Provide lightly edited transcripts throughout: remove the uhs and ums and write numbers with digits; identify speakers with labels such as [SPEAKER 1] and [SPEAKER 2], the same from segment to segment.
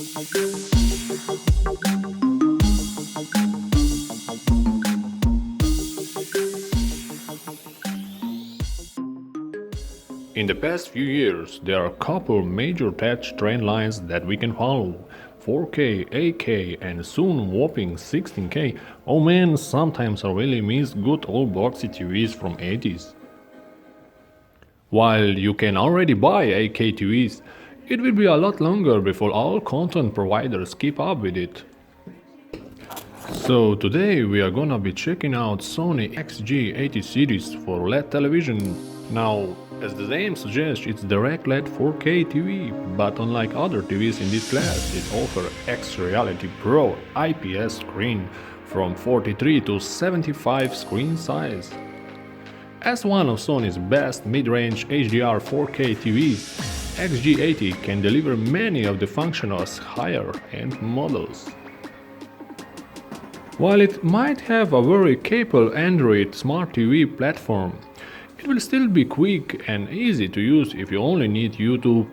[SPEAKER 1] In the past few years, there are a couple major tech trend lines that we can follow. 4K, 8K, and soon whopping 16K. Oh man, sometimes I really miss good old boxy TVs from 80s. While you can already buy 8K TVs, it will be a lot longer before all content providers keep up with it. So today we are gonna be checking out Sony X80 series for LED television. Now, as the name suggests, it's direct LED 4K TV, but unlike other TVs in this class, it offers X Reality Pro IPS screen from 43 to 75 screen size. As one of Sony's best mid-range HDR 4K TVs, X80 can deliver many of the functions higher-end models. While it might have a very capable Android Smart TV platform, it will still be quick and easy to use if you only need YouTube,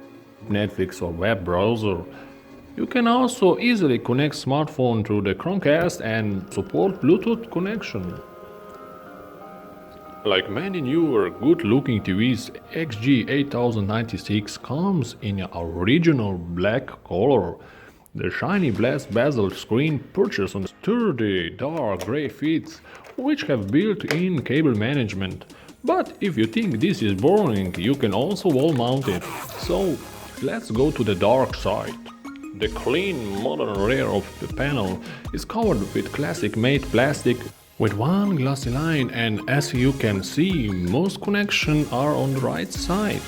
[SPEAKER 1] Netflix or web browser. You can also easily connect smartphone to the Chromecast and support Bluetooth connection. Like many newer good-looking TVs, XG8096 comes in an original black color. The shiny glass bezel screen perches on sturdy dark gray feet, which have built-in cable management. But if you think this is boring, you can also wall mount it. So let's go to the dark side. The clean modern rear of the panel is covered with classic matte plastic with one glossy line, and as you can see, most connections are on the right side.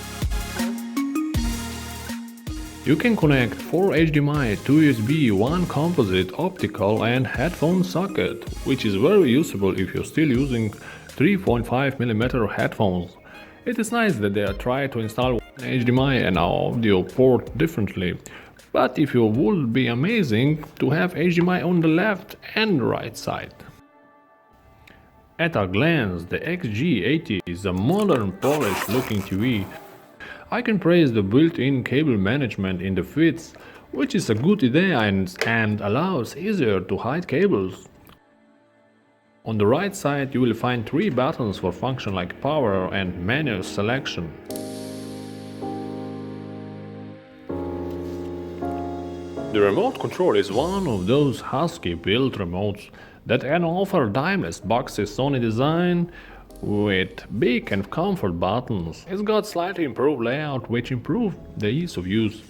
[SPEAKER 1] You can connect 4 HDMI, 2 USB, 1 composite, optical and headphone socket, which is very useful if you're still using 3.5mm headphones. It is nice that they are trying to install HDMI and audio port differently, but it would be amazing to have HDMI on the left and right side. At a glance, the XG80 is a modern, polished looking TV. I can praise the built-in cable management in the fits, which is a good idea and allows easier to hide cables. On the right side you will find 3 buttons for function like power and menu selection. The remote control is one of those husky built remotes that can offer timeless boxy Sony design with big and comfort buttons. It's got slightly improved layout which improves the ease of use.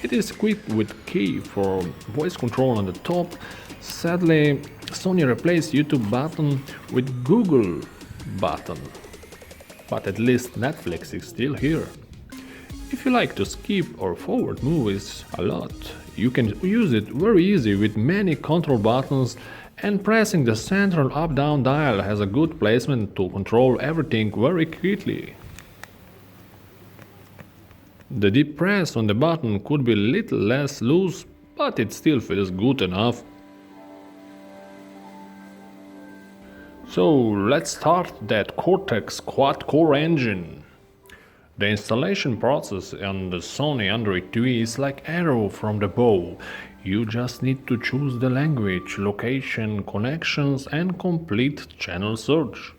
[SPEAKER 1] It is equipped with key for voice control on the top. Sadly, Sony replaced YouTube button with Google button, but at least Netflix is still here. If you like to skip or forward movies a lot, you can use it very easy with many control buttons, and pressing the central up-down dial has a good placement to control everything very quickly. The deep press on the button could be a little less loose, but it still feels good enough. So let's start that Cortex quad-core engine. The installation process on the Sony Android TV is like arrow from the bow. You just need to choose the language, location, connections and complete channel search.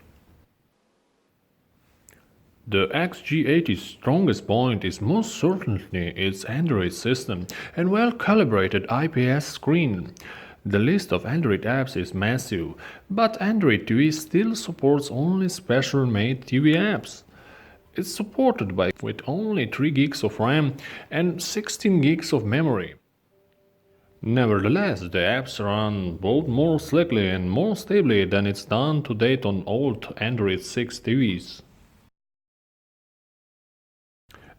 [SPEAKER 1] The XG80's strongest point is most certainly its Android system and well-calibrated IPS screen. The list of Android apps is massive, but Android TV still supports only special-made TV apps. It's supported with only 3 gigs of RAM and 16 gigs of memory. Nevertheless, the apps run both more slickly and more stably than it's done to date on old Android 6 TVs.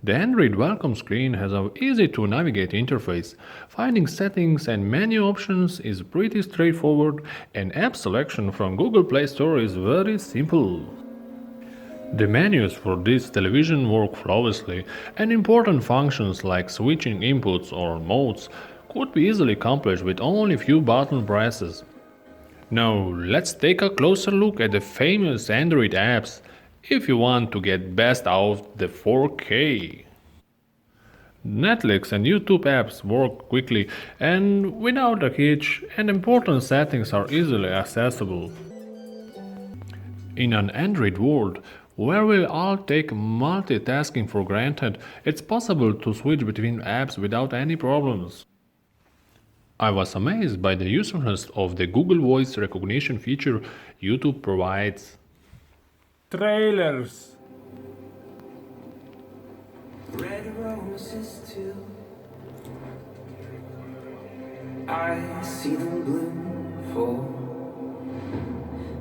[SPEAKER 1] The Android welcome screen has an easy-to-navigate interface. Finding settings and menu options is pretty straightforward, and app selection from Google Play Store is very simple. The menus for this television work flawlessly, and important functions like switching inputs or modes could be easily accomplished with only few button presses. Now let's take a closer look at the famous Android apps if you want to get best out of the 4K. Netflix and YouTube apps work quickly and without a hitch, and important settings are easily accessible. In an Android world, where we all take multitasking for granted, it's possible to switch between apps without any problems. I was amazed by the usefulness of the Google Voice recognition feature YouTube provides.
[SPEAKER 2] Trailers.
[SPEAKER 3] Red roses too. I see them bloom for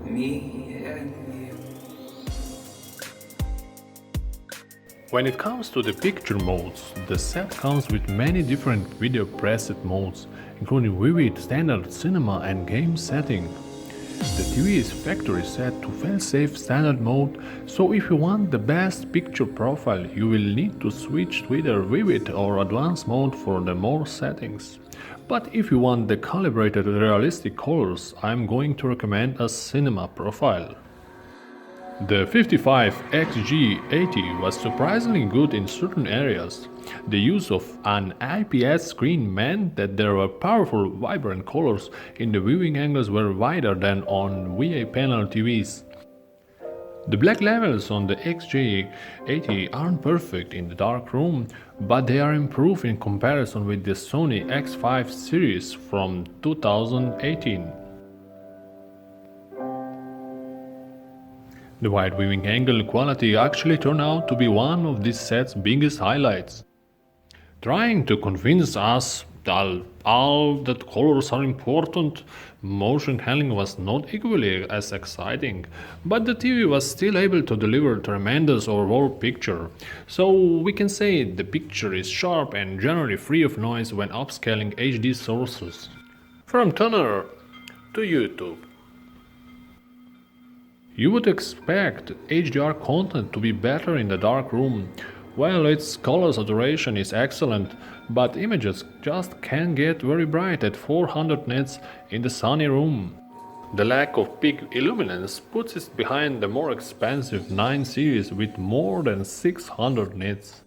[SPEAKER 3] me and you.
[SPEAKER 1] When it comes to the picture modes, the set comes with many different video preset modes, including vivid, standard, cinema and game setting. The TV is factory set to fail-safe standard mode, so if you want the best picture profile, you will need to switch to either vivid or advanced mode for the more settings. But if you want the calibrated realistic colors, I'm going to recommend a cinema profile. The 55XG80 was surprisingly good in certain areas. The use of an IPS screen meant that there were powerful, vibrant colors and the viewing angles were wider than on VA panel TVs. The black levels on the XG80 aren't perfect in the dark room, but they are improved in comparison with the Sony X5 series from 2018. The wide viewing angle quality actually turned out to be one of this set's biggest highlights. Trying to convince us that all that colors are important, motion handling was not equally as exciting, but the TV was still able to deliver a tremendous overall picture. So we can say the picture is sharp and generally free of noise when upscaling HD sources. From toner to YouTube. You would expect HDR content to be better in the dark room. Well, its color saturation is excellent, but images just can't get very bright at 400 nits in the sunny room. The lack of peak illuminance puts it behind the more expensive 9 series with more than 600 nits.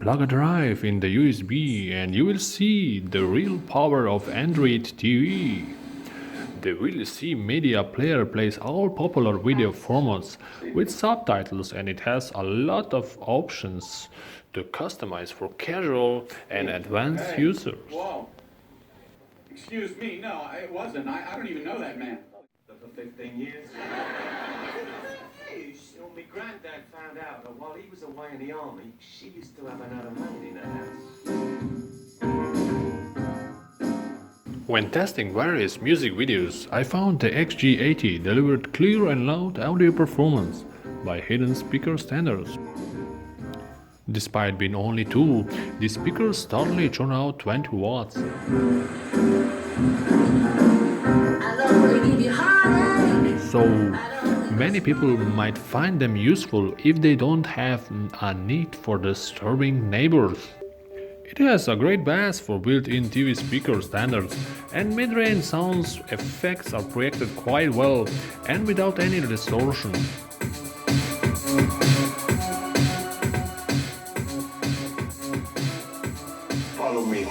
[SPEAKER 1] Plug a drive in the USB and you will see the real power of Android TV. The VLC media player plays all popular video formats with subtitles, and it has a lot of options to customize for casual and advanced users.
[SPEAKER 4] Whoa. Excuse me, no, it wasn't. I don't even know that man.
[SPEAKER 5] For 15 years. Hey, my granddad found out that while he was away in the army, she used to have another man in her house.
[SPEAKER 1] When testing various music videos, I found the XG80 delivered clear and loud audio performance by hidden speaker standards. Despite being only 2, the speakers starkly churn out 20 watts. So many people might find them useful if they don't have a need for disturbing neighbors. It has a great bass for built-in TV speaker standards, and mid-range sound effects are projected quite well and without any distortion.
[SPEAKER 5] Follow me.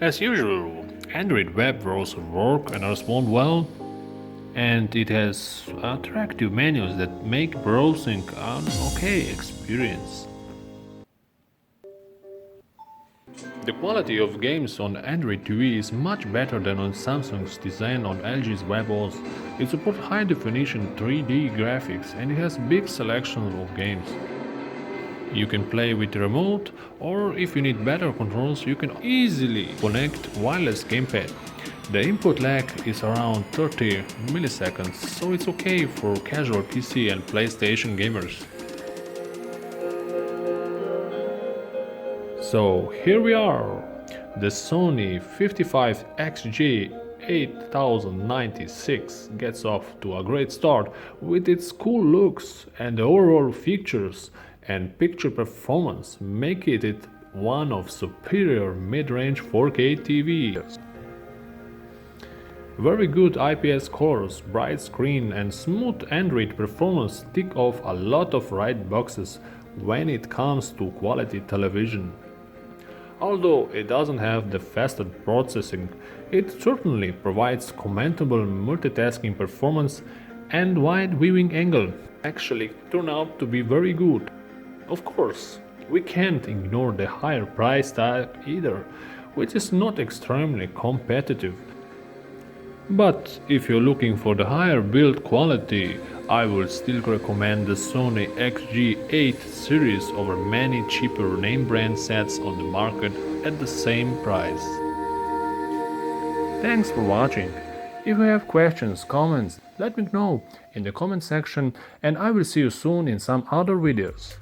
[SPEAKER 1] As usual, Android web browser work and respond well, and it has attractive menus that make browsing an okay experience. The quality of games on Android TV is much better than on Samsung's design on LG's WebOS. It supports high-definition 3D graphics and it has big selection of games. You can play with the remote, or if you need better controls, you can easily connect wireless gamepad. The input lag is around 30 milliseconds, so it's okay for casual PC and PlayStation gamers. So here we are, the Sony 55XG8096 gets off to a great start with its cool looks, and the overall features and picture performance make it one of superior mid-range 4K TVs. Very good IPS colors, bright screen and smooth Android performance tick off a lot of right boxes when it comes to quality television. Although it doesn't have the fastest processing, it certainly provides commendable multitasking performance and wide viewing angle actually turn out to be very good. Of course, we can't ignore the higher price tag either, which is not extremely competitive. But if you're looking for the higher build quality, I would still recommend the Sony X80 series over many cheaper name brand sets on the market at the same price. Thanks for watching. If you have questions, comments, let me know in the comment section and I will see you soon in some other videos.